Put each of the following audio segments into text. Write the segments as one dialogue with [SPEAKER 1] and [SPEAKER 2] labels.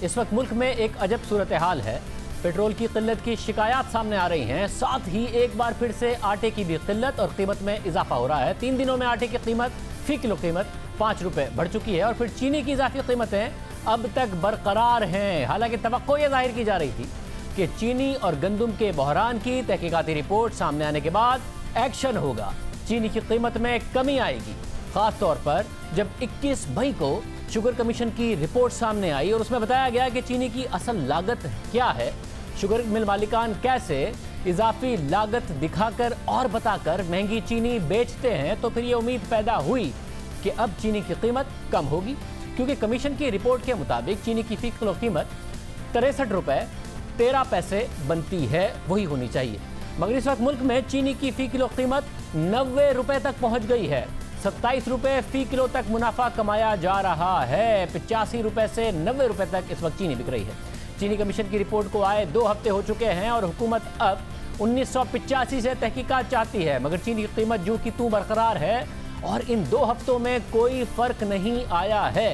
[SPEAKER 1] इस वक्त मुल्क में एक अजब सूरत हाल है। पेट्रोल की किल्लत की शिकायत सामने आ रही हैं, साथ ही एक बार फिर से आटे की भी किल्लत और कीमत में इजाफा हो रहा है। 3 दिनों में आटे की कीमत फी किलो कीमत 5 रुपए बढ़ चुकी है और फिर चीनी की इजाफी कीमतें अब तक बरकरार हैं। हालांकि तवक्को ये जाहिर की जा रही थी कि चीनी और गंदम के बहरान की तहकीकाती रिपोर्ट सामने आने के बाद एक्शन होगा, चीनी की कीमत में कमी आएगी। खास तौर पर जब 21 मई को शुगर कमीशन की रिपोर्ट सामने आई और उसमें बताया गया कि चीनी की असल लागत क्या है, शुगर मिल मालिकान कैसे इजाफी लागत दिखाकर और बताकर महंगी चीनी बेचते हैं, तो फिर ये उम्मीद पैदा हुई कि अब चीनी की कीमत कम होगी, क्योंकि कमीशन की रिपोर्ट के मुताबिक चीनी की फी किलो कीमत 63 रुपए 13 पैसे बनती है, वही होनी चाहिए। मगर इस वक्त मुल्क में चीनी की फी किलो कीमत 90 रुपए तक पहुंच गई है। 27 रुपए फी किलो तक मुनाफा कमाया जा रहा है। 85 रुपए से 90 रुपए तक इस वक्त चीनी बिक रही है। चीनी कमीशन की रिपोर्ट को आए 2 हफ्ते हो चुके हैं और हुकूमत अब 1985 से तहकीकात चाहती है, मगर चीनी की कीमत जो की तू बरकरार है और इन 2 हफ्तों में कोई फर्क नहीं आया है।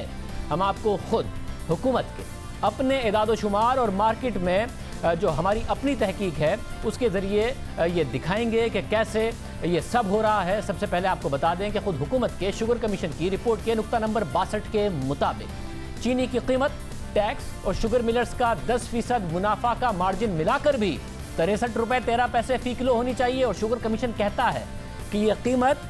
[SPEAKER 1] हम आपको खुद हुकूमत के अपने इदादो शुमार और मार्केट में जो हमारी अपनी तहकीक है उसके ज़रिए ये दिखाएंगे कि कैसे ये सब हो रहा है। सबसे पहले आपको बता दें कि खुद हुकूमत के शुगर कमीशन की रिपोर्ट के नुक्ता नंबर 62 के मुताबिक चीनी की कीमत, टैक्स और शुगर मिलर्स का 10% मुनाफा का मार्जिन मिलाकर भी 63 रुपए 13 पैसे फी किलो होनी चाहिए। और शुगर कमीशन कहता है कि ये कीमत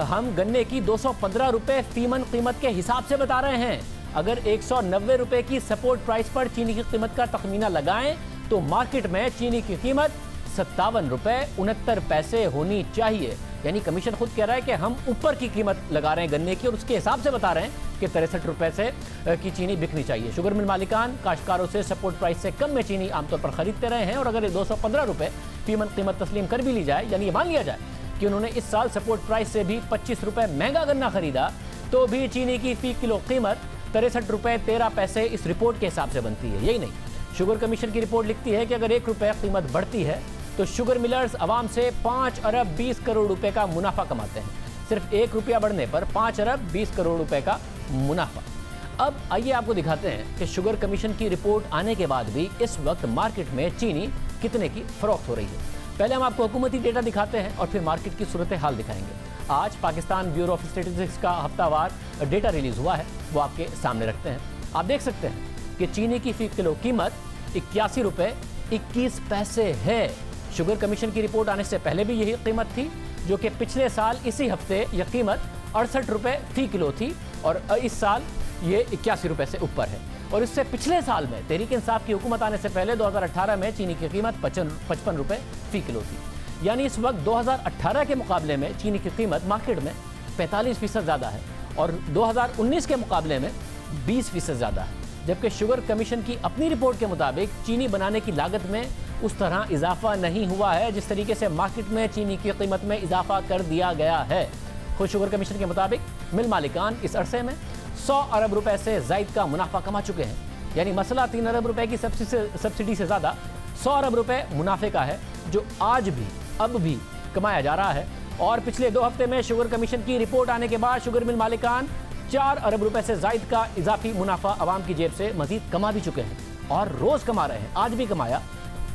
[SPEAKER 1] हम गन्ने की 215 रुपए फीमन कीमत के हिसाब से बता रहे हैं। अगर 190 रुपए की सपोर्ट प्राइस पर चीनी की कीमत का तखमीना लगाएं तो मार्केट में चीनी की कीमत 57 रुपए 69 पैसे होनी चाहिए। यानी कमीशन खुद कह रहा है कि हम ऊपर की कीमत लगा रहे हैं गन्ने की और उसके हिसाब से बता रहे हैं कि 63 रुपए से की चीनी बिकनी चाहिए। शुगर मिल मालिकान काश्तकारों से सपोर्ट प्राइस से कम में चीनी आमतौर पर खरीदते रहे हैं और अगर 215 रुपए फीमन कीमत तस्लीम कर भी ली जाए, यानी ये मान लिया जाए कि उन्होंने इस साल सपोर्ट प्राइस से भी 25 रुपए महंगा गन्ना खरीदा, तो भी चीनी की फी किलो कीमत 63 रुपए 13 पैसे इस रिपोर्ट के हिसाब से बनती है। यही नहीं, शुगर कमीशन की रिपोर्ट लिखती है कि अगर 1 रुपए कीमत बढ़ती है तो शुगर मिलर्स अवाम से 5 अरब 20 करोड़ रुपए का मुनाफा कमाते हैं। सिर्फ 1 रुपया बढ़ने पर 5 अरब 20 करोड़ रुपए का मुनाफा। अब आइए आपको दिखाते हैं कि शुगर कमीशन की रिपोर्ट आने के बाद भी इस वक्त मार्केट में चीनी कितने की फरोख्त हो रही है। पहले हम आपको हुकूमती डेटा दिखाते हैं और फिर मार्केट की सूरत हाल दिखाएंगे। आज पाकिस्तान ब्यूरो ऑफ स्टेटिस्टिक्स का हफ्तावार डेटा रिलीज हुआ है, वो आपके सामने रखते हैं। आप देख सकते हैं कि चीनी की फी किलो कीमत 81 रुपए 21 पैसे है। शुगर कमीशन की रिपोर्ट आने से पहले भी यही कीमत थी, जो कि पिछले साल इसी हफ्ते यह कीमत 68 रुपए फी किलो थी और इस साल ये 81 रुपए से ऊपर है। और इससे पिछले साल में तहरीक इंसाफ की हुकूमत आने से पहले 2018 में चीनी की कीमत 55 रुपए फी किलो थी। यानी इस वक्त 2018 के मुकाबले में चीनी की कीमत मार्केट में 45% ज़्यादा है और 2019 के मुकाबले में 20% ज़्यादा है। जबकि शुगर कमीशन की अपनी रिपोर्ट के मुताबिक चीनी बनाने की लागत में उस तरह इजाफा नहीं हुआ है जिस तरीके से मार्केट में चीनी की कीमत में इजाफा कर दिया गया है। खुद शुगर कमीशन के मुताबिक मिल मालिकान इस अरसे में 100 अरब रुपए से जायद का मुनाफा कमा चुके हैं। यानी मसला 3 अरब रुपए की सब्सिडी से ज़्यादा 100 अरब रुपए मुनाफे का है, जो आज भी अब भी कमाया जा रहा है। और पिछले 2 हफ्ते में शुगर कमीशन की रिपोर्ट आने के बाद शुगर मिल मालिकान 4 अरब रुपए से जायद का इजाफी मुनाफा आवाम की जेब से मजीद कमा भी चुके हैं और रोज़ कमा रहे हैं। आज भी कमाया,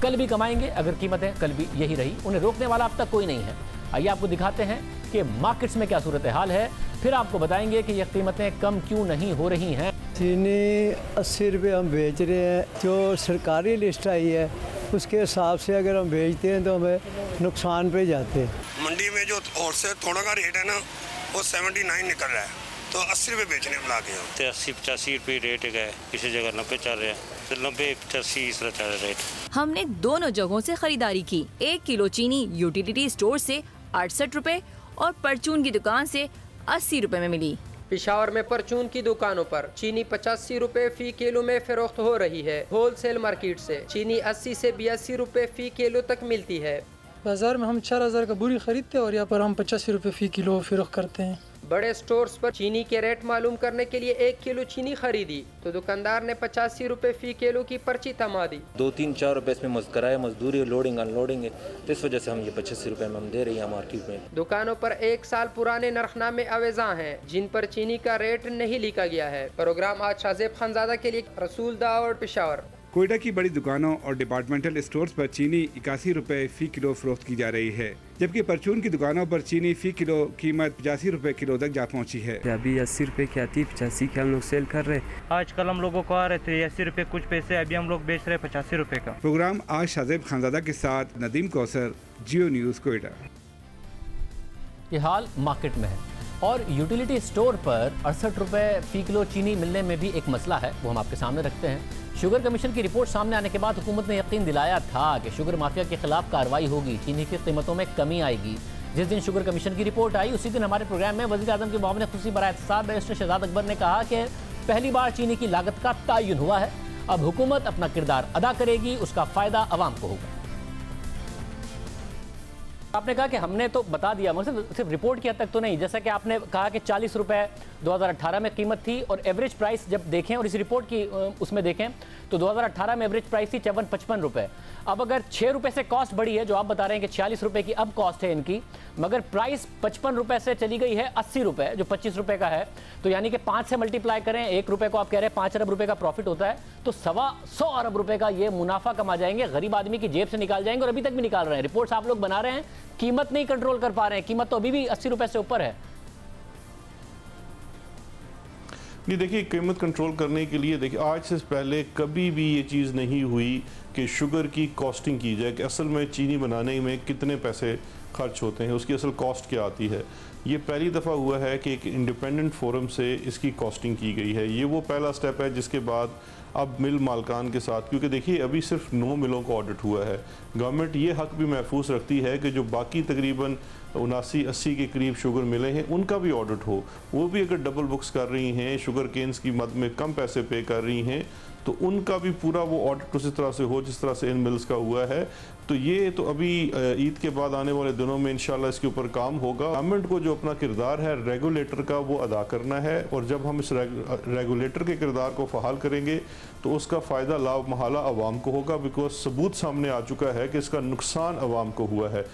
[SPEAKER 1] कल भी कमाएंगे अगर कीमतें कल भी यही रही। उन्हें रोकने वाला अब तक कोई नहीं है। आइए आपको दिखाते हैं कि मार्केट्स में क्या सूरत हाल है, फिर आपको बताएंगे कि ये कीमतें कम क्यों नहीं हो रही हैं।
[SPEAKER 2] चीनी 80 रुपये हम बेच रहे हैं। जो सरकारी लिस्ट आई है उसके हिसाब से अगर हम बेचते हैं तो हमें नुकसान पे जाते हैं।
[SPEAKER 3] मंडी में जो और से थोड़ा का रेट है ना, वो 79 निकल रहा है, तो 80 रुपये बेचने में ला के
[SPEAKER 4] 80-85 रुपये रेट है। किसी जगह 90 चल रहा है, तो 90-85 इस तरह चल रहा है रेट।
[SPEAKER 5] हमने दोनों जगहों से खरीदारी की। 1 किलो चीनी यूटिलिटी स्टोर से 68 रुपए और परचून की दुकान से 80 रुपए में मिली।
[SPEAKER 6] पिशावर में परचून की दुकानों पर चीनी 85 रुपए फी किलो में फरोख्त हो रही है। होलसेल मार्केट से चीनी 80 से 82 रुपए फी किलो तक मिलती है।
[SPEAKER 7] बाजार में हम 4000 का बोरी खरीदते हैं और यहाँ पर हम 85 रुपए फी किलो फरोख्त करते हैं।
[SPEAKER 6] बड़े स्टोर्स पर चीनी के रेट मालूम करने के लिए 1 किलो चीनी खरीदी तो दुकानदार ने 85 रुपए फी किलो की पर्ची थमा दी।
[SPEAKER 7] 2-3-4 रुपए इसमें किराया मजदूरी, लोडिंग अनलोडिंग है, तो इस वजह से हम ये 85 रुपए में हम दे रहे हैं मार्केट में।
[SPEAKER 6] दुकानों पर 1 साल पुराने नरखनामे अवेजा हैं जिन पर चीनी का रेट नहीं लिखा गया है। प्रोग्राम आज शाहजेब खानजादा के लिए, रसूल दाऊद, पेशावर।
[SPEAKER 8] कोयटा की बड़ी दुकानों और डिपार्टमेंटल स्टोर्स पर चीनी 81 रुपए फी किलो फरोख्त की जा रही है, जबकि परचून की दुकानों पर चीनी फी किलो कीमत 85 रुपए किलो तक जा पहुंची है।
[SPEAKER 9] अभी 80 रुपए की आती, 85 के हम लोग सेल कर रहे हैं।
[SPEAKER 10] आजकल हम लोगों को आ रहे थे 80 रुपए कुछ पैसे, अभी हम लोग बेच रहे 85 रुपए का।
[SPEAKER 8] प्रोग्राम आज शाहजेब खानजादा के साथ नदीम कौसर, जियो न्यूज़ कोयटा।
[SPEAKER 1] ये हाल मार्केट में है और यूटिलिटी स्टोर पर 68 रुपए फी किलो चीनी मिलने में भी एक मसला है, वो हम आपके सामने रखते हैं। शुगर कमीशन की रिपोर्ट सामने आने के बाद हुकूमत ने यकीन दिलाया था कि शुगर माफिया के खिलाफ कार्रवाई होगी, चीनी की कीमतों में कमी आएगी। जिस दिन शुगर कमीशन की रिपोर्ट आई उसी दिन हमारे प्रोग्राम में वज़ीर आज़म के मामले खुसूसी बराए एहतसाब बैरिस्टर शहजाद अकबर ने कहा कि पहली बार चीनी की लागत का तयन हुआ है, अब हुकूमत अपना किरदार अदा करेगी, उसका फ़ायदा अवाम को होगा। आपने कहा कि हमने तो बता दिया, मगर सिर्फ रिपोर्ट की हद तक तो नहीं। जैसा कि आपने कहा कि 40 रुपए 2018 में कीमत थी और एवरेज प्राइस जब देखें और इस रिपोर्ट की उसमें देखें तो 2018 में एवरेज प्राइस थी 54-55 रुपए। अब अगर 6 रुपए से कॉस्ट बढ़ी है, जो आप बता रहे हैं कि 46 रुपए की अब कॉस्ट है इनकी, मगर प्राइस 55 रुपए से चली गई है 80 रुपए, जो 25 रुपए का है, तो यानी कि 5 से मल्टीप्लाई करें, 1 रुपए को आप कह रहे हैं 5 अरब रुपए का प्रॉफिट होता है, तो 125 अरब रुपए का ये मुनाफा कमा जाएंगे, गरीब आदमी की जेब से निकाल जाएंगे और अभी तक भी निकाल रहे हैं। रिपोर्ट्स आप लोग बना रहे हैं, कीमत नहीं कंट्रोल कर पा रहे हैं, कीमत तो अभी भी 80 रुपए से ऊपर है।
[SPEAKER 11] नहीं, देखिए कीमत कंट्रोल करने के लिए देखिए आज से पहले कभी भी ये चीज़ नहीं हुई कि शुगर की कॉस्टिंग की जाए कि असल में चीनी बनाने में कितने पैसे खर्च होते हैं, उसकी असल कॉस्ट क्या आती है। ये पहली दफ़ा हुआ है कि एक इंडिपेंडेंट फोरम से इसकी कॉस्टिंग की गई है। ये वो पहला स्टेप है जिसके बाद अब मिल मालकान के साथ, क्योंकि देखिए अभी सिर्फ 9 मिलों का ऑडिट हुआ है, गवर्नमेंट ये हक भी महफूज रखती है कि जो बाकी तकरीबन 79-80 के करीब शुगर मिले हैं उनका भी ऑडिट हो। वो भी अगर डबल बुक्स कर रही हैं, शुगर केन्स की मद में कम पैसे पे कर रही हैं, तो उनका भी पूरा वो ऑडिट उसी तरह से हो जिस तरह से इन मिल्स का हुआ है। तो ये तो अभी ईद के बाद आने वाले दिनों में इंशाल्लाह इसके ऊपर काम होगा। गवर्नमेंट को जो अपना किरदार है रेगुलेटर का वो अदा करना है, और जब हम इस रेगुलेटर के किरदार को फहाल करेंगे तो उसका फ़ायदा लाभ महाला अवाम को होगा, बिकॉज सबूत सामने आ चुका है कि इसका नुकसान अवाम को हुआ है।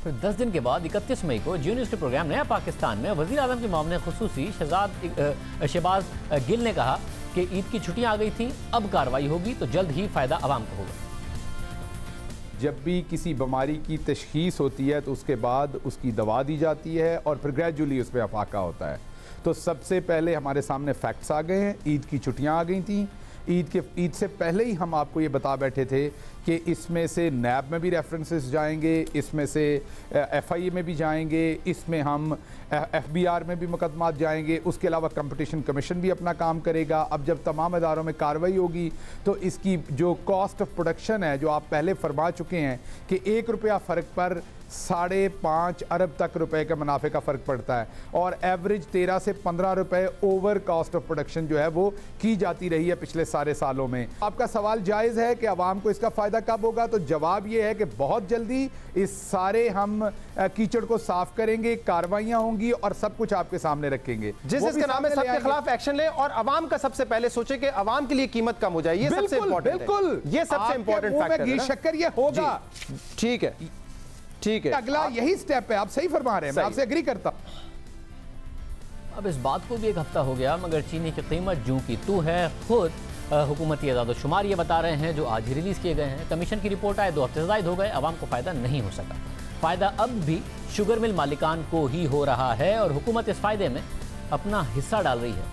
[SPEAKER 1] फिर 10 दिन के बाद 31 मई को जियो न्यूज़ के प्रोग्राम नया पाकिस्तान में वज़ीर आज़म के मामले खुसूसी शहबाज गिल ने कहा कि ईद की छुट्टियां आ गई थी, अब कार्रवाई होगी तो जल्द ही फ़ायदा अवाम को होगा।
[SPEAKER 12] जब भी किसी बीमारी की तशख़ीस होती है तो उसके बाद उसकी दवा दी जाती है और फिर ग्रेजुअली उस पर अफाका होता है। तो सबसे पहले हमारे सामने फैक्ट्स आ गए हैं, ईद की छुट्टियां आ गई थी। ईद से पहले ही हम आपको ये बता बैठे थे कि इसमें से नैब में भी रेफरेंसेस जाएंगे, इसमें से FIA में भी जाएंगे, इसमें हम FBR में भी मुकदमात जाएंगे, उसके अलावा कंपटीशन कमीशन भी अपना काम करेगा। अब जब तमाम इदारों में कार्रवाई होगी तो इसकी जो कॉस्ट ऑफ प्रोडक्शन है, जो आप पहले फरमा चुके हैं कि 1 रुपया फ़र्क पर 5.5 अरब तक रुपए का मुनाफे का फ़र्क पड़ता है, और एवरेज 13 से 15 रुपए ओवर कॉस्ट ऑफ प्रोडक्शन जो है वो की जाती रही है पिछले सारे सालों में। आपका सवाल जायज़ है कि आवाम को इसका फ़ायदा कब होगा, तो जवाब ये है कि बहुत जल्दी इस सारे हम कीचड़ को साफ करेंगे, कार्रवाइयाँ होंगी और सब कुछ आपके सामने रखेंगे।
[SPEAKER 13] जिस इसका नाम है सबके खिलाफ एक्शन ले और आवाम का सबसे पहले सोचे कि आवाम के लिए कीमत कम हो जाए, ये सबसे इंपॉर्टेंट है। बिल्कुल, ये सबसे इंपॉर्टेंट फैक्टर है।
[SPEAKER 12] शक्कर ये होगा,
[SPEAKER 13] ठीक है, ठीक है,
[SPEAKER 12] अगला यही स्टेप है। आप सही फरमा रहे हैं, मैं आपसे एग्री करता।
[SPEAKER 1] अब इस बात को भी एक हफ्ता हो गया मगर चीनी की कीमत जूं की तू है। खुद हुकूमती आदाद-ओ-शुमार ये बता रहे हैं जो आज ही रिलीज़ किए गए हैं। कमीशन की रिपोर्ट आए 2 हफ्ते ज़ायद हो गए, आवाम को फ़ायदा नहीं हो सका। फ़ायदा अब भी शुगर मिल मालिकान को ही हो रहा है और हुकूमत इस फ़ायदे में अपना हिस्सा डाल रही है।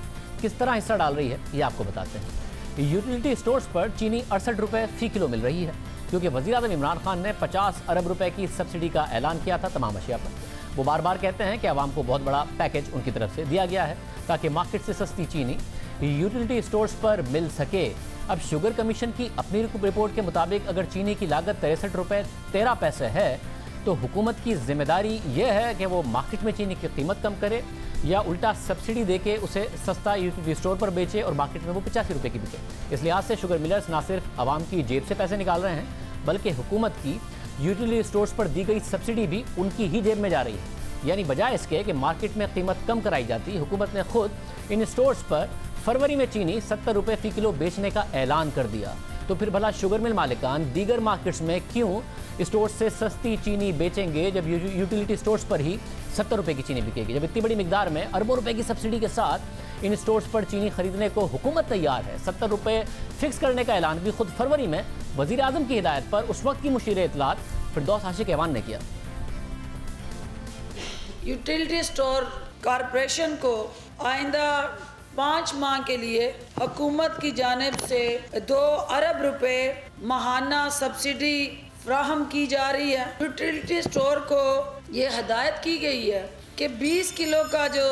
[SPEAKER 1] किस तरह हिस्सा डाल रही है ये आपको बताते हैं। यूटिलिटी स्टोर्स पर चीनी 68 रुपये फ़ी किलो मिल रही है, क्योंकि वज़ीर आज़म इमरान खान ने 50 अरब रुपए की सब्सिडी का ऐलान किया था तमाम अशिया पर। वो बार बार कहते हैं कि आवाम को बहुत बड़ा पैकेज उनकी तरफ से दिया गया है ताकि मार्केट से सस्ती चीनी यूटिलिटी स्टोर्स पर मिल सके। अब शुगर कमीशन की अपनी रिपोर्ट के मुताबिक अगर चीनी की लागत 63 रुपये 13 पैसे है तो हुकूमत की जिम्मेदारी यह है कि वो मार्केट में चीनी की कीमत कम करे या उल्टा सब्सिडी देके उसे सस्ता यूटिलिटी स्टोर पर बेचे और मार्केट में वो 85 रुपये की बिके। इस लिहाज से शुगर मिलर्स ना सिर्फ आवाम की जेब से पैसे निकाल रहे हैं बल्कि हुकूमत की यूटिलिटी स्टोर्स पर दी गई सब्सिडी भी उनकी ही जेब में जा रही है। यानी बजाय इसके कि मार्केट में कीमत कम कराई जाती, हुकूमत ने खुद इन स्टोर्स पर फरवरी में चीनी 70 रुपये फ़ी किलो बेचने का ऐलान कर दिया। तो फिर भला शुगर मिल मालिकान दीगर मार्केट्स में क्यों स्टोर्स से सस्ती चीनी बेचेंगे जब यूटिलिटी स्टोर्स पर ही 70 रुपये की चीनी बिकेगी? जब इतनी बड़ी मिकदार में अरबों रुपए की सब्सिडी के साथ इन स्टोर्स पर चीनी खरीदने को हुकूमत तैयार है। 70 रुपये फिक्स करने का ऐलान भी खुद फरवरी में वज़ीर आज़म की हिदायत पर उस वक्त की मुशीर इत्तलात फिरदौस आशिक ऐवान ने किया।
[SPEAKER 14] यूटिलिटी स्टोर कॉरपोरेशन को आइंदा 5 माह के लिए हुकूमत की जानिब से 2 अरब रुपए माहाना सब्सिडी फ्राहम की जा रही है। यूटिलिटी स्टोर को ये हिदायत की गई है कि 20 किलो का जो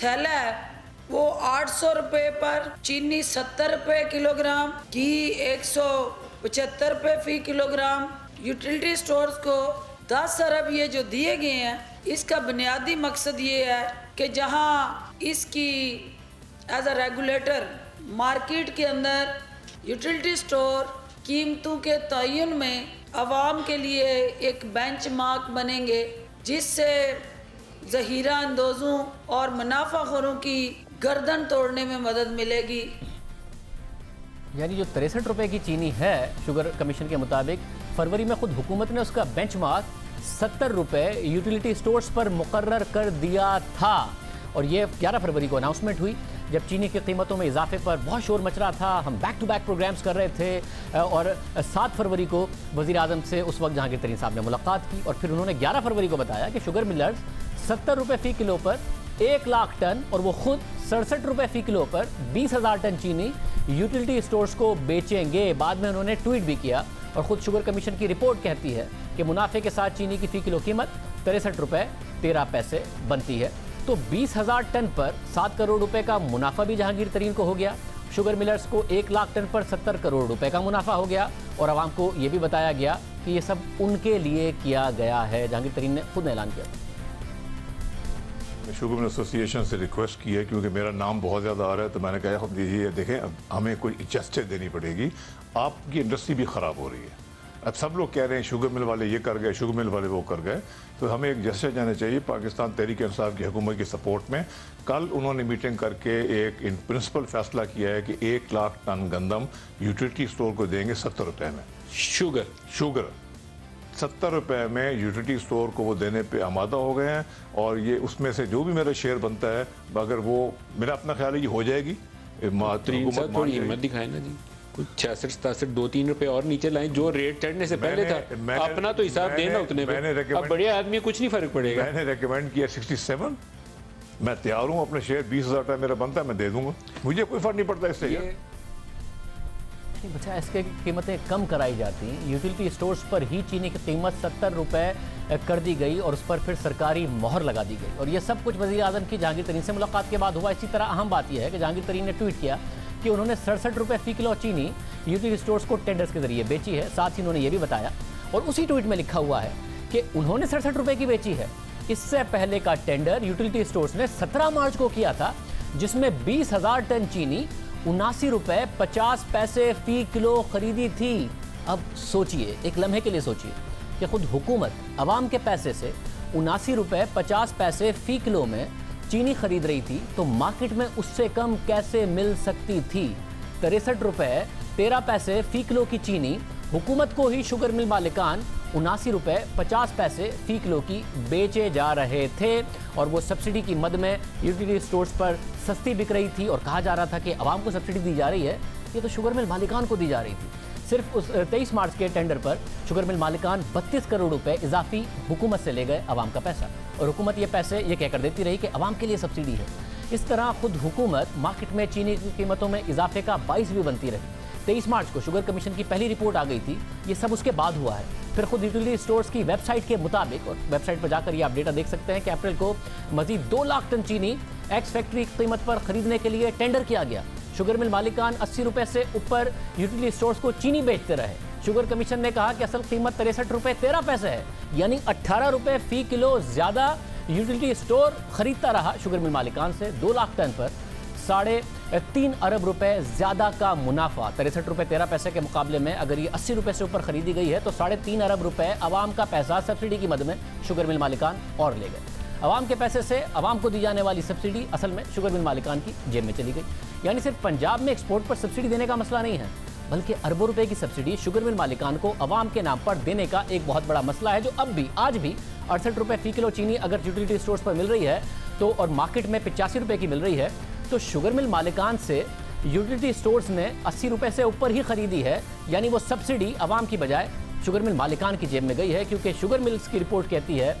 [SPEAKER 14] थैला है वो 800 रुपये पर, चीनी 70 रुपये किलोग्राम, घी 175 रुपये फ़ी किलोग्राम। यूटिलिटी स्टोर्स को 10 अरब ये जो दिए गए हैं, इसका बुनियादी मकसद ये है कि जहां इसकी एज अ रेगुलेटर मार्केट के अंदर यूटिलिटी स्टोर कीमतों के तयन में आवाम के लिए एक बेंचमार्क बनेंगे, जिससे ज़हीरा अंदोज़ों और मुनाफाखोरों की गर्दन तोड़ने में मदद मिलेगी।
[SPEAKER 1] यानी जो 63 रुपये की चीनी है शुगर कमीशन के मुताबिक, फरवरी में खुद हुकूमत ने उसका बेंचमार्क 70 रुपये यूटिलिटी स्टोर्स पर मुकर्रर कर दिया था। और ये 11 फरवरी को अनाउंसमेंट हुई जब चीनी की कीमतों में इजाफे पर बहुत शोर मच रहा था। हम बैक टू बैक प्रोग्राम्स कर रहे थे और 7 फरवरी को वज़ीर आज़म से उस वक्त जहांगीर तरीन साहब ने मुलाकात की और फिर उन्होंने 11 फरवरी को बताया कि शुगर मिलर्स 70 रुपये फ़ी किलो पर 1 लाख टन और वो खुद 67 रुपये फ़ी किलो पर 20,000 टन चीनी यूटिलिटी स्टोर्स को बेचेंगे। बाद में उन्होंने ट्वीट भी किया और ख़ुद शुगर कमीशन की रिपोर्ट कहती है कि मुनाफे के साथ चीनी की फ़ी किलो कीमत 63 रुपये 13 पैसे बनती है। तो 20,000 टन पर 7 करोड़ रुपए का मुनाफा भी जहांगीर तरीन को हो गया। शुगर मिलर्स को 1 लाख टन पर 70 करोड़ रुपए का मुनाफा हो गया और आवाम को ये भी बताया गया कि ये सब उनके लिए किया गया है। जहांगीर तरीन ने खुद ऐलान किया।
[SPEAKER 15] शुगर मिल एसोसिएशन से रिक्वेस्ट की है क्योंकि मेरा नाम बहुत ज़्यादा आ रहा है, तो मैंने कहा हम दीजिए, देखें अब हमें कोई इजाज़त देनी पड़ेगी, आपकी इंडस्ट्री भी ख़राब हो रही है। अब सब लोग कह रहे हैं शुगर मिल वाले ये कर गए, शुगर मिल वाले वो कर गए, तो हमें एक जेस्चर जाना चाहिए पाकिस्तान तहरीक इंसाफ की हुकूमत की सपोर्ट में। कल उन्होंने मीटिंग करके एक इन प्रिंसिपल फैसला किया है कि 1 लाख टन गंदम यूटिलिटी स्टोर को देंगे 70 रुपये में। शुगर 70 रुपये में यूटिलिटी स्टोर को वो देने पे आमादा हो गए हैं और ये उसमें से जो भी मेरा शेयर बनता है, अगर वो मेरा अपना ख्याल है ये हो जाएगी।
[SPEAKER 16] थोड़ी हिम्मत दिखाए ना जी, कुछ 66, 67, 2-3 रुपए और नीचे लाएं जो रेट चढ़ने से पहले था। अपना तो हिसाब देना उतने पे। अब बड़े आदमी कुछ नहीं फर्क पड़ेगा।
[SPEAKER 15] मैंने रेकमेंड किया 67, मैं तैयार हूँ, अपने शेयर 20,000 टन मेरा बनता है मैं दे दूंगा, मुझे कोई फर्क नहीं पड़ता इससे।
[SPEAKER 1] बच्चा इसके कीमतें कम कराई जाती, यूटिलिटी स्टोर्स पर ही चीनी की कीमत 70 रुपये कर दी गई और उस पर फिर सरकारी मोहर लगा दी गई। और ये सब कुछ वज़ीर आज़म की जहांगीर तरीन से मुलाकात के बाद हुआ। इसी तरह अहम बात यह है कि जहांगीर तरीन ने ट्वीट किया कि उन्होंने 67 रुपये फ़ी किलो चीनी यूटिलिटी स्टोर्स को टेंडर्स के जरिए बेची है। साथ ही उन्होंने ये भी बताया और उसी ट्वीट में लिखा हुआ है कि उन्होंने 67 रुपये की बेची है। इससे पहले का टेंडर यूटिलिटी स्टोर्स ने 17 मार्च को किया था, जिसमें 20,000 टन चीनी 79 रुपये 50 पैसे फ़ी किलो खरीदी थी। अब सोचिए, एक लम्हे के लिए सोचिए कि खुद हुकूमत आवाम के पैसे से 79 रुपये 50 पैसे फ़ी किलो में चीनी खरीद रही थी, तो मार्केट में उससे कम कैसे मिल सकती थी? 63 रुपये 13 पैसे फ़ी किलो की चीनी हुकूमत को ही शुगर मिल मालिकान 79 रुपये 50 पैसे फ़ी किलो की बेचे जा रहे थे और वो सब्सिडी की मद में यूटिलिटी स्टोर्स पर सस्ती बिक रही थी और कहा जा रहा था कि आवाम को सब्सिडी दी जा रही है, ये तो शुगर मिल मालिकान को दी जा रही थी। सिर्फ उस 23 मार्च के टेंडर पर शुगर मिल मालिकान 32 करोड़ रुपए इजाफी हुकूमत से ले गए आवाम का पैसा, और हुकूमत ये पैसे ये कहकर देती रही कि आवाम के लिए सब्सिडी है। इस तरह खुद हुकूमत मार्केट में चीनी की कीमतों में इजाफे का बाइस भी बनती रही। 23 मार्च को शुगर कमीशन की पहली रिपोर्ट आ गई थी, ये सब उसके बाद हुआ है। फिर खुद यूटिलिटी स्टोर्स की वेबसाइट के मुताबिक, और वेबसाइट पर जाकर ये आप डेटा देख सकते हैं कि अप्रैल को मजीद 2 लाख टन चीनी एक्स फैक्ट्री कीमत पर खरीदने के लिए टेंडर किया गया। शुगर मिल मालिकान 80 रुपये से ऊपर यूटिलिटी स्टोर्स को चीनी बेचते रहे। शुगर कमीशन ने कहा कि असल कीमत 63 रुपये 13 पैसे है, यानी 18 रुपये फ़ी किलो ज़्यादा यूटिलिटी स्टोर खरीदता रहा शुगर मिल मालिकान से। 2 लाख टन पर 3.5 अरब रुपए ज़्यादा का मुनाफा। 63 रुपये 13 पैसे के मुकाबले में अगर ये 80 रुपये से ऊपर खरीदी गई है तो 3.5 अरब रुपए आवाम का पैसा सब्सिडी की मद में शुगर मिल मालिकान और ले गए। आवाम के पैसे से आवाम को दी जाने वाली सब्सिडी असल में शुगर मिल मालिकान की जेब में चली गई। यानी सिर्फ पंजाब में एक्सपोर्ट पर सब्सिडी देने का मसला नहीं है, बल्कि अरबों रुपए की सब्सिडी शुगर मिल मालिकान को आवाम के नाम पर देने का एक बहुत बड़ा मसला है, जो अब भी आज भी 68 रुपए फी किलो चीनी अगर यूटिलिटी स्टोर्स पर मिल रही है तो और मार्केट में 85 रुपए की मिल रही है, तो शुगर मिल मालिकान से यूटिलिटी स्टोर्स ने 80 रुपए से ऊपर ही खरीदी है। यानी वो सब्सिडी आवाम की बजाय शुगर मिल मालिकान की जेब में गई है, क्योंकि शुगर मिल्स की रिपोर्ट कहती है,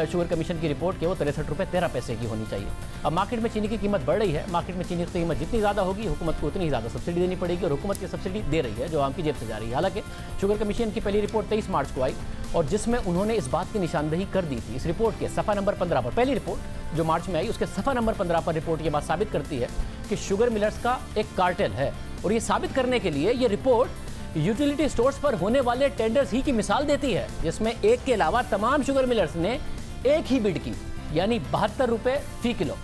[SPEAKER 1] शुगर कमीशन की रिपोर्ट के वो 63 रुपये 13 पैसे की होनी चाहिए। अब मार्केट में चीनी की कीमत बढ़ रही है, मार्केट में चीनी की कीमत जितनी ज़्यादा होगी हुकूमत को उतनी ही ज़्यादा सब्सिडी देनी पड़ेगी, और हुकूमत की सब्सिडी दे रही है जो आम की जेब से जा रही है। हालांकि शुगर कमीशन की पहली रिपोर्ट 23 मार्च को आई और जिसमें उन्होंने इस बात की निशानदेही कर दी थी। इस रिपोर्ट के सफ़ा नंबर 15 पर, पहली रिपोर्ट जो मार्च में आई उसके सफ़ा नंबर 15 पर रिपोर्ट ये बात साबित करती है कि शुगर मिलर्स का एक कार्टेल है। और ये साबित करने के लिए ये रिपोर्ट यूटिलिटी स्टोर्स पर होने वाले टेंडर्स ही की मिसाल देती है, जिसमें एक के अलावा तमाम शुगर मिलर्स ने एक ही बिड की, यानी 72 रुपये फी किलो।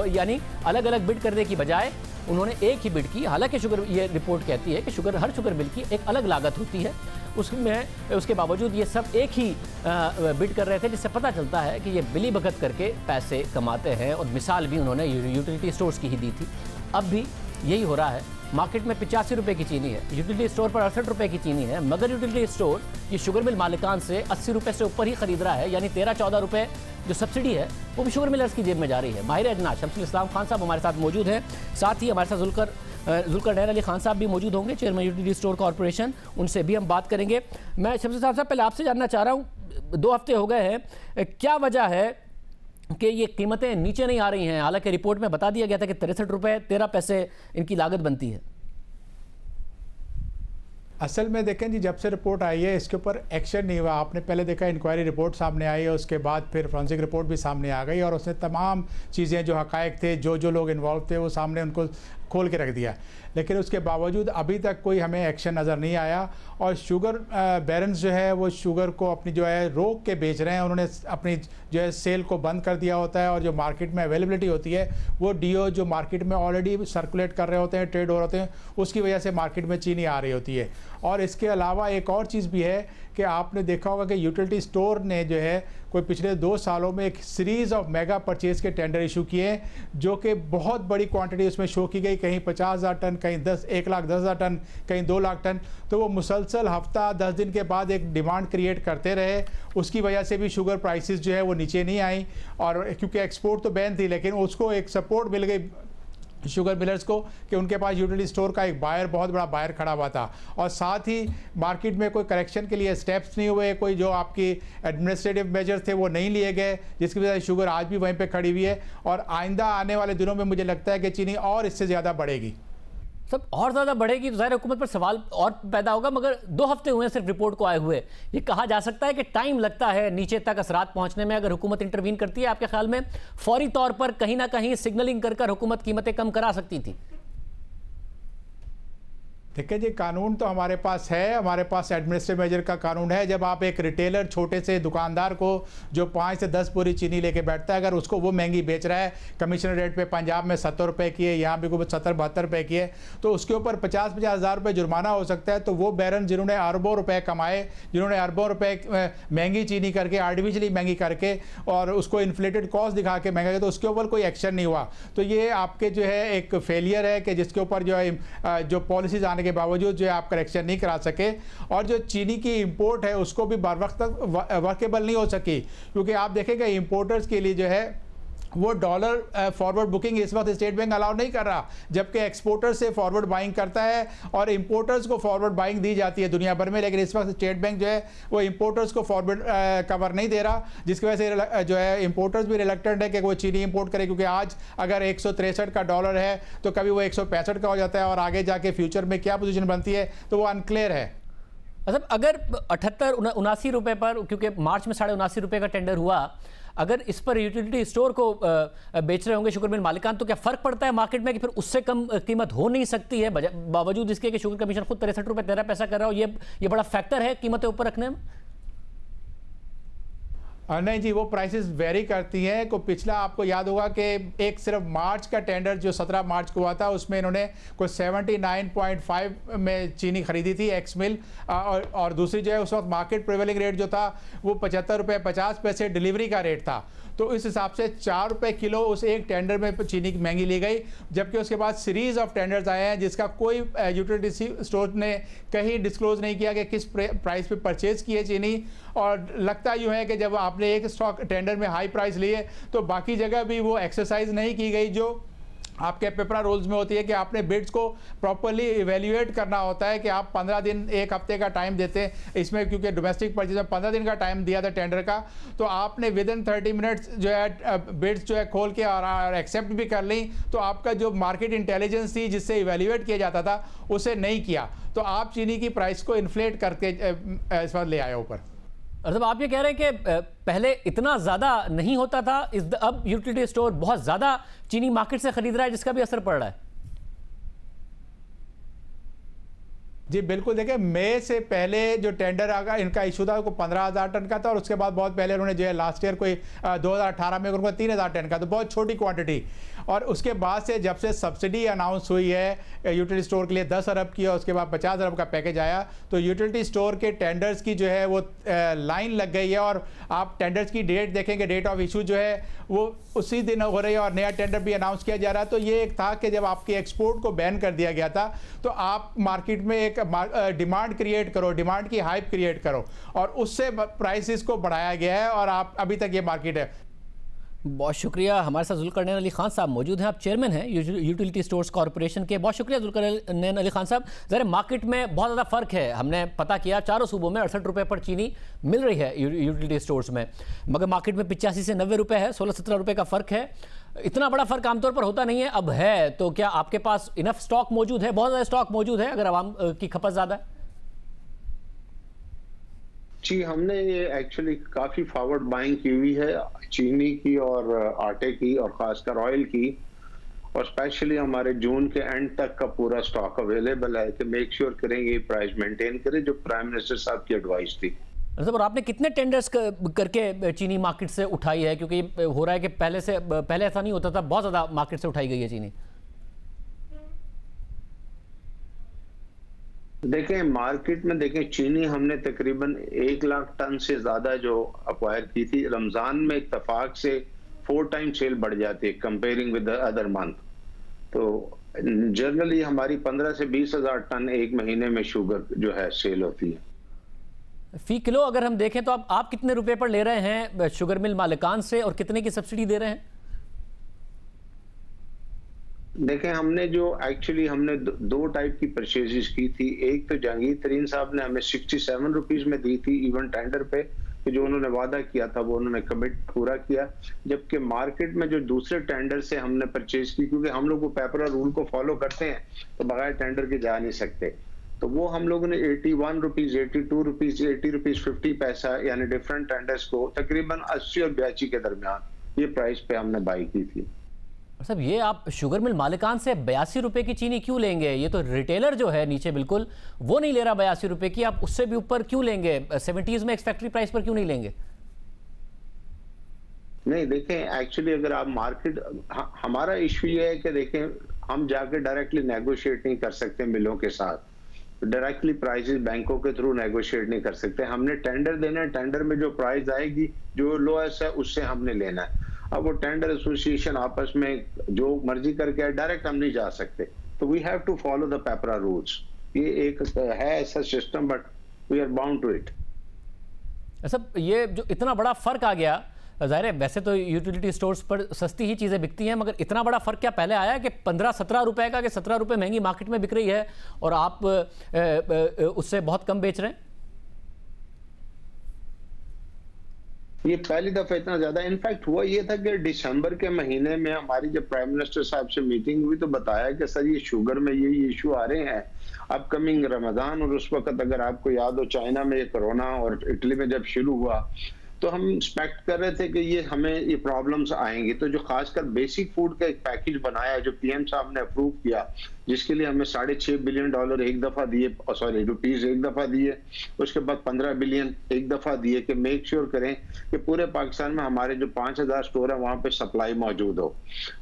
[SPEAKER 1] यानी अलग अलग बिड करने की बजाय उन्होंने एक ही बिड की। हालांकि शुगर ये रिपोर्ट कहती है कि हर शुगर मिल की एक अलग लागत होती है, उसके बावजूद ये सब एक ही बिड कर रहे थे, जिससे पता चलता है कि ये बिली भगत करके पैसे कमाते हैं। और मिसाल भी उन्होंने यूटिलिटी स्टोर्स की ही दी थी। अब भी यही हो रहा है। मार्केट में 85 रुपये की चीनी है, यूटिलिटी स्टोर पर 68 रुपये की चीनी है, मगर यूटिलिटी स्टोर ये शुगर मिल मालिकान से 80 रुपये से ऊपर ही खरीद रहा है। यानी 13-14 रुपये जो सब्सिडी है वो भी शुगर मिलर्स की जेब में जा रही है। माहिर अजनास शमसुल इस्लाम खान साहब हमारे साथ मौजूद हैं, साथ ही हमारे साथ जुल्कर अली खान साहब भी मौजूद होंगे, चेयरमैन यूटिलिटी स्टोर कॉर्पोरेशन, उनसे भी हम बात करेंगे। मैं शमसुल साहब पहले आपसे जानना चाह रहा हूँ, 2 हफ्ते हो गए हैं, क्या वजह है कि ये कीमतें नीचे नहीं आ रही हैं? हालांकि रिपोर्ट में बता दिया गया था कि 63 रुपये 13 पैसे इनकी लागत बनती है।
[SPEAKER 17] असल में देखें जी, जब से रिपोर्ट आई है इसके ऊपर एक्शन नहीं हुआ। आपने पहले देखा इंक्वायरी रिपोर्ट सामने आई है, उसके बाद फिर फॉरेंसिक रिपोर्ट भी सामने आ गई और उसने तमाम चीज़ें जो हकायक थे, जो लोग इन्वॉल्व थे, वो सामने उनको खोल के रख दिया। लेकिन उसके बावजूद अभी तक कोई हमें एक्शन नज़र नहीं आया। और शुगर बैरन्स जो है वो शुगर को अपनी जो है रोक के बेच रहे हैं। उन्होंने अपनी जो है सेल को बंद कर दिया होता है और जो मार्केट में अवेलेबिलिटी होती है वो डीओ जो मार्केट में ऑलरेडी सर्कुलेट कर रहे होते हैं, ट्रेड हो रहे होते हैं, उसकी वजह से मार्केट में चीनी आ रही होती है। और इसके अलावा एक और चीज़ भी है कि आपने देखा होगा कि यूटिलिटी स्टोर ने जो है कोई पिछले 2 सालों में एक सीरीज़ ऑफ मेगा परचेज के टेंडर इशू किए, जो कि बहुत बड़ी क्वांटिटी उसमें शो की गई, कहीं 50,000 टन, कहीं 1,10,000 टन, कहीं 2 लाख टन। तो वो मुसलसल हफ्ता 10 दिन के बाद एक डिमांड क्रिएट करते रहे। उसकी वजह से भी शुगर प्राइसेस जो है वो नीचे नहीं आई। और क्योंकि एक्सपोर्ट तो बैन थी, लेकिन उसको एक सपोर्ट मिल गई शुगर मिलर्स को कि उनके पास यूटिलिटी स्टोर का एक बायर, बहुत बड़ा बायर खड़ा हुआ था। और साथ ही मार्केट में कोई करेक्शन के लिए स्टेप्स नहीं हुए, कोई जो आपकी एडमिनिस्ट्रेटिव मेजर्स थे वो नहीं लिए गए, जिसकी वजह से शुगर आज भी वहीं पे खड़ी हुई है। और आइंदा आने वाले दिनों में मुझे लगता है कि चीनी और इससे ज़्यादा बढ़ेगी।
[SPEAKER 1] सब और ज़्यादा बढ़ेगी तो ज़ाहिर हुकूमत पर सवाल और पैदा होगा। मगर 2 हफ्ते हुए सिर्फ रिपोर्ट को आए हुए, ये कहा जा सकता है कि टाइम लगता है नीचे तक असरात पहुंचने में। अगर हुकूमत इंटरवीन करती है, आपके ख्याल में फौरी तौर पर कहीं ना कहीं सिग्नलिंग कर हुकूमत कीमतें कम करा सकती थी?
[SPEAKER 17] देखिए जी, कानून तो हमारे पास है, हमारे पास एडमिनिस्ट्रेटिव मेजर का कानून है। जब आप एक रिटेलर, छोटे से दुकानदार को जो 5 से 10 बोरी चीनी लेके बैठता है, अगर उसको वो महंगी बेच रहा है, कमीशन रेट पे पंजाब में 70 रुपये की है, यहाँ भी कोई 70-72 रुपये की है, तो उसके ऊपर 50-50 हज़ार रुपये जुर्माना हो सकता है। तो वो बैरन जिन्होंने अरबों रुपये कमाए, जिन्होंने अरबों रुपये महंगी चीनी करके, आर्टिफिशियली महंगी करके और उसको इन्फ्लेटेड कॉस्ट दिखा के महंगा, तो उसके ऊपर कोई एक्शन नहीं हुआ। तो ये आपके जो है एक फेलियर है कि जिसके ऊपर जो है जो पॉलिसीज आने के बावजूद जो है आप करेक्शन नहीं करा सके। और जो चीनी की इंपोर्ट है उसको भी बर वक्त तक वर्केबल नहीं हो सकी, क्योंकि आप देखेंगे इंपोर्टर्स के लिए जो है वो डॉलर फॉरवर्ड बुकिंग इस वक्त स्टेट बैंक अलाउ नहीं कर रहा, जबकि एक्सपोर्टर से फॉरवर्ड बाइंग करता है और इंपोर्टर्स को फॉरवर्ड बाइंग दी जाती है दुनिया भर में। लेकिन इस वक्त स्टेट बैंक जो है वो इंपोर्टर्स को फॉरवर्ड कवर नहीं दे रहा, जिसकी वजह से जो है इंपोर्टर्स भी रिलक्टेंट है कि वो चीनी इंपोर्ट करे, क्योंकि आज अगर 163 का डॉलर है तो कभी वो 165 का हो जाता है और आगे जाके फ्यूचर में क्या पोजीशन बनती है तो वो अनक्लियर है।
[SPEAKER 1] मतलब अगर 78-79 रुपये पर, क्योंकि मार्च में 79.5 रुपये का टेंडर हुआ, अगर इस पर यूटिलिटी स्टोर को बेच रहे होंगे शुगर मिल मालिकान, तो क्या फ़र्क पड़ता है मार्केट में कि फिर उससे कम कीमत हो नहीं सकती है, बावजूद इसके कि शुगर कमीशन खुद 63 रुपये 13 पैसा कर रहा हो? ये बड़ा फैक्टर है कीमतें ऊपर रखने में?
[SPEAKER 17] नहीं जी, वो प्राइसेस वेरी करती हैं। को पिछला आपको याद होगा कि एक सिर्फ मार्च का टेंडर जो 17 मार्च को हुआ था, उसमें इन्होंने कोई 79.5 में चीनी खरीदी थी एक्स मिल, और दूसरी जो है उस वक्त मार्केट प्रिवेलिंग रेट जो था वो 75 रुपये 50 पैसे डिलीवरी का रेट था। तो इस हिसाब से 4 रुपये किलो उस एक टेंडर में चीनी की महंगी ली गई, जबकि उसके बाद सीरीज ऑफ टेंडर्स आए हैं जिसका कोई यूटिलिटी स्टोर ने कहीं डिस्क्लोज नहीं किया कि किस प्राइस पे परचेज की है चीनी। और लगता यूँ है कि जब आपने एक स्टॉक टेंडर में हाई प्राइस लिए तो बाकी जगह भी वो एक्सरसाइज नहीं की गई जो आपके पेपरा रोल्स में होती है कि आपने बिड्स को प्रॉपर्ली इवेल्युएट करना होता है कि आप 15 दिन एक हफ्ते का टाइम देते हैं इसमें, क्योंकि डोमेस्टिक परचेज में 15 दिन का टाइम दिया था टेंडर का, तो आपने विद इन 30 मिनट्स जो है बिड्स जो है खोल के और एक्सेप्ट भी कर ली, तो आपका जो मार्केट इंटेलिजेंस थी जिससे इवेल्युएट किया जाता था उसे नहीं किया, तो आप चीनी की प्राइस को इन्फ्लेट करके इस बार ले आए ऊपर।
[SPEAKER 1] मतलब आप ये कह रहे हैं कि पहले इतना ज़्यादा नहीं होता था, अब यूटिलिटी स्टोर बहुत ज़्यादा चीनी मार्केट से खरीद रहा है जिसका भी असर पड़ रहा है।
[SPEAKER 17] जी बिल्कुल, देखिए मई से पहले जो टेंडर आगा इनका इशू था वो 15,000 टन का था, और उसके बाद बहुत पहले उन्होंने जो है लास्ट ईयर कोई 2018 में उनको 3,000 टन का, तो बहुत छोटी क्वांटिटी। और उसके बाद से जब से सब्सिडी अनाउंस हुई है यूटिलिटी स्टोर के लिए 10 अरब की और उसके बाद 50 अरब का पैकेज आया, तो यूटिलिटी स्टोर के टेंडर्स की जो है वो लाइन लग गई है। और आप टेंडर्स की डेट देखेंगे, डेट ऑफ इशू जो है वो उसी दिन हो रही है और नया टेंडर भी अनाउंस किया जा रहा है। तो ये एक था कि जब आपके एक्सपोर्ट को बैन कर दिया गया था तो आप मार्केट में एक डिमांड क्रिएट करो, डिमांड की हाइप क्रिएट करो, और उससे प्राइसेस को बढ़ाया गया है और आप अभी तक ये मार्केट है।
[SPEAKER 1] बहुत शुक्रिया। हमारे साथ जुल्करनैन अली खान साहब मौजूद हैं, आप चेयरमैन हैं यूटिलिटी स्टोर्स कॉर्पोरेशन के। बहुत शुक्रिया जुल्करनैन अली खान साहब। ज़रा मार्केट में बहुत ज़्यादा फ़र्क है, हमने पता किया चारों सूबों में 68 रुपये पर चीनी मिल रही है यूटिलिटी स्टोर्स में, मगर मार्केट में 85 से 90 रुपये है, 16-17 रुपये का फ़र्क है। इतना बड़ा फ़र्क आमतौर पर होता नहीं है, अब है तो क्या आपके पास इनफ स्टॉक मौजूद है? बहुत ज़्यादा स्टॉक मौजूद है अगर आवाम की खपत ज़्यादा है?
[SPEAKER 18] जी, हमने ये एक्चुअली काफ़ी फॉरवर्ड बाइंग की हुई है चीनी की और आटे की और ख़ासकर ऑयल की, और स्पेशली हमारे जून के एंड तक का पूरा स्टॉक अवेलेबल है कि मेक श्योर करेंगे प्राइस मेंटेन करें, जो प्राइम मिनिस्टर साहब की एडवाइस थी।
[SPEAKER 1] और आपने कितने टेंडर्स करके चीनी मार्केट से उठाई है? क्योंकि हो रहा है कि पहले ऐसा नहीं होता था, बहुत ज़्यादा मार्केट से उठाई गई है चीनी।
[SPEAKER 18] देखें मार्केट में देखें चीनी हमने तकरीबन 1 लाख टन से ज्यादा जो अक्वायर की थी। रमजान में इत्तेफाक से 4 टाइम सेल बढ़ जाती है कंपेयरिंग विद अदर मंथ। तो जनरली हमारी 15 से 20 हजार टन एक महीने में शुगर जो है सेल होती है।
[SPEAKER 1] फी किलो अगर हम देखें तो आप कितने रुपए पर ले रहे हैं शुगर मिल मालिकान से और कितने की सब्सिडी दे रहे हैं?
[SPEAKER 18] देखें हमने जो एक्चुअली हमने दो टाइप की परचेजेस की थी। एक तो जहांगीर तरीन साहब ने हमें 67 रुपीज में दी थी इवन टेंडर पे, कि जो उन्होंने वादा किया था वो उन्होंने कमिट पूरा किया। जबकि मार्केट में जो दूसरे टेंडर से हमने परचेज की, क्योंकि हम लोग वो पेपरा रूल को फॉलो करते हैं तो बगैर टेंडर के जा नहीं सकते, तो वो हम लोगों ने 81 रुपीज, 82 रुपीज, 80 रुपीज 50 पैसा यानी डिफरेंट टेंडर्स को तकरीबन 80 और 82 के दरमियान ये प्राइस पे हमने बाई की थी।
[SPEAKER 1] साहब ये आप शुगर मिल मालिकान से 82 रुपए की चीनी क्यों लेंगे? ये तो रिटेलर जो है नीचे बिल्कुल वो नहीं ले रहा 82 रुपए की, आप उससे भी ऊपर क्यों लेंगे? 70s में एक्स फैक्ट्री प्राइस पर क्यों नहीं लेंगे?
[SPEAKER 18] नहीं देखें एक्चुअली अगर आप मार्केट, हमारा इश्यू ये है कि देखें हम जाके डायरेक्टली नेगोशिएट नहीं कर सकते मिलों के साथ, डायरेक्टली प्राइसेस बैंकों के थ्रू नेगोशिएट नहीं कर सकते। हमने टेंडर देना है, टेंडर में जो प्राइस आएगी जो लोएस्ट है उससे हमने लेना है। अब वो टेंडर एसोसिएशन आपस में जो मर्जी करके डायरेक्ट हम नहीं जा सकते, तो we have to follow the paper rules. ये एक है ऐसा system, but we are bound to it.
[SPEAKER 1] सब ये जो इतना बड़ा फर्क आ गया, जाहिर है वैसे तो यूटिलिटी स्टोर्स पर सस्ती ही चीज़ें बिकती हैं, मगर इतना बड़ा फर्क क्या पहले आया कि 15-17 रुपए का, कि 17 रुपए महंगी मार्केट में बिक रही है और आप उससे बहुत कम बेच रहे हैं?
[SPEAKER 18] ये पहली दफा इतना ज्यादा। इनफैक्ट हुआ ये था कि दिसंबर के महीने में हमारी जब प्राइम मिनिस्टर साहब से मीटिंग हुई तो बताया कि सर ये शुगर में ये इशू आ रहे हैं अपकमिंग रमजान, और उस वक्त अगर आपको याद हो चाइना में ये कोरोना और इटली में जब शुरू हुआ तो हम एक्सपेक्ट कर रहे थे कि ये हमें ये प्रॉब्लम्स आएंगी। तो जो खासकर बेसिक फूड का एक पैकेज बनाया जो पीएम साहब ने अप्रूव किया, जिसके लिए हमें $6.5 बिलियन एक दफा दिए, सॉरी रुपीज एक दफा दिए, उसके बाद 15 बिलियन एक दफा दिए कि मेक श्योर करें कि पूरे पाकिस्तान में हमारे जो 5000 स्टोर है वहां पे सप्लाई मौजूद हो।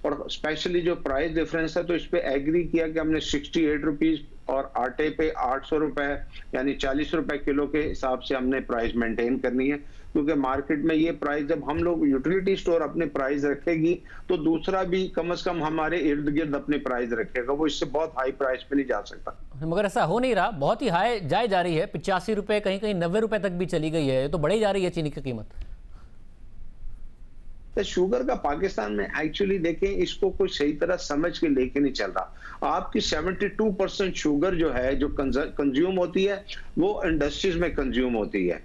[SPEAKER 18] और स्पेशली जो प्राइस डिफरेंस है तो इस पे एग्री किया कि हमने 68 रुपीज और आटे पे 800 रुपए यानी 40 रुपए किलो के हिसाब से हमने प्राइस मेंटेन करनी है, क्योंकि मार्केट में ये प्राइस जब हम लोग यूटिलिटी स्टोर अपने प्राइस रखेगी तो दूसरा भी कम से कम हमारे इर्द गिर्द अपने प्राइस रखेगा, वो इससे बहुत हाई प्राइस पे नहीं जा सकता।
[SPEAKER 1] मगर ऐसा हो नहीं रहा, बहुत ही हाई जाए जा रही है, 85 रुपए, कहीं कहीं 90 रुपए तक भी चली गई है, तो बढ़ी जा रही है चीनी की कीमत।
[SPEAKER 18] तो शुगर का पाकिस्तान में एक्चुअली देखें, इसको कोई सही तरह समझ के लेके नहीं चल रहा। आपकी 72% शुगर जो है जो कंज्यूम होती है वो इंडस्ट्रीज में कंज्यूम होती है।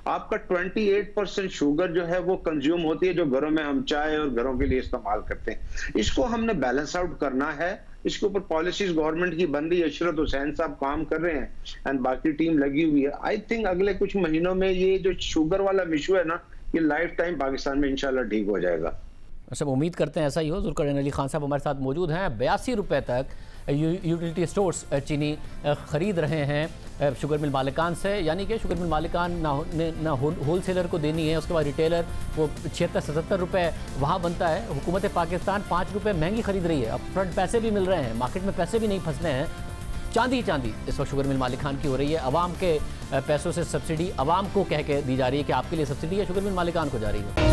[SPEAKER 18] आपका 28% शुगर जो है वो कंज्यूम होती है जो घरों में हम चाय और घरों के लिए इस्तेमाल करते हैं। इसको हमने बैलेंस आउट करना है, इसके ऊपर पॉलिसीज गवर्नमेंट की बन रही है, इशरत हुसैन साहब काम कर रहे हैं एंड बाकी टीम लगी हुई है। आई थिंक अगले कुछ महीनों में ये जो शुगर वाला इशू है ना, ये लाइफ टाइम पाकिस्तान में इंशाल्लाह ठीक हो जाएगा।
[SPEAKER 1] सब उम्मीद करते हैं ऐसा ही हो। जुल्फकार अली खान साहब हमारे साथ मौजूद हैं। 82 रुपये तक यूटिलिटी स्टोर्स चीनी ख़रीद रहे हैं शुगर मिल मालिकान से, यानी कि शुगर मिल मालिकान ना होल सेलर को देनी है, उसके बाद रिटेलर वो 76-77 रुपये वहाँ बनता है। हुकूमत पाकिस्तान 5 रुपये महंगी ख़रीद रही है, अब फ्रंट पैसे भी मिल रहे हैं, मार्केट में पैसे भी नहीं फंसने हैं। चांदी इस वक्त शुगर मिल मालिकान की हो रही है, अवाम के पैसों से सब्सिडी अवाम को कह के दी जा रही है कि आपके लिए सब्सिडी है, शुगर मिल मालिकान को जा रही है।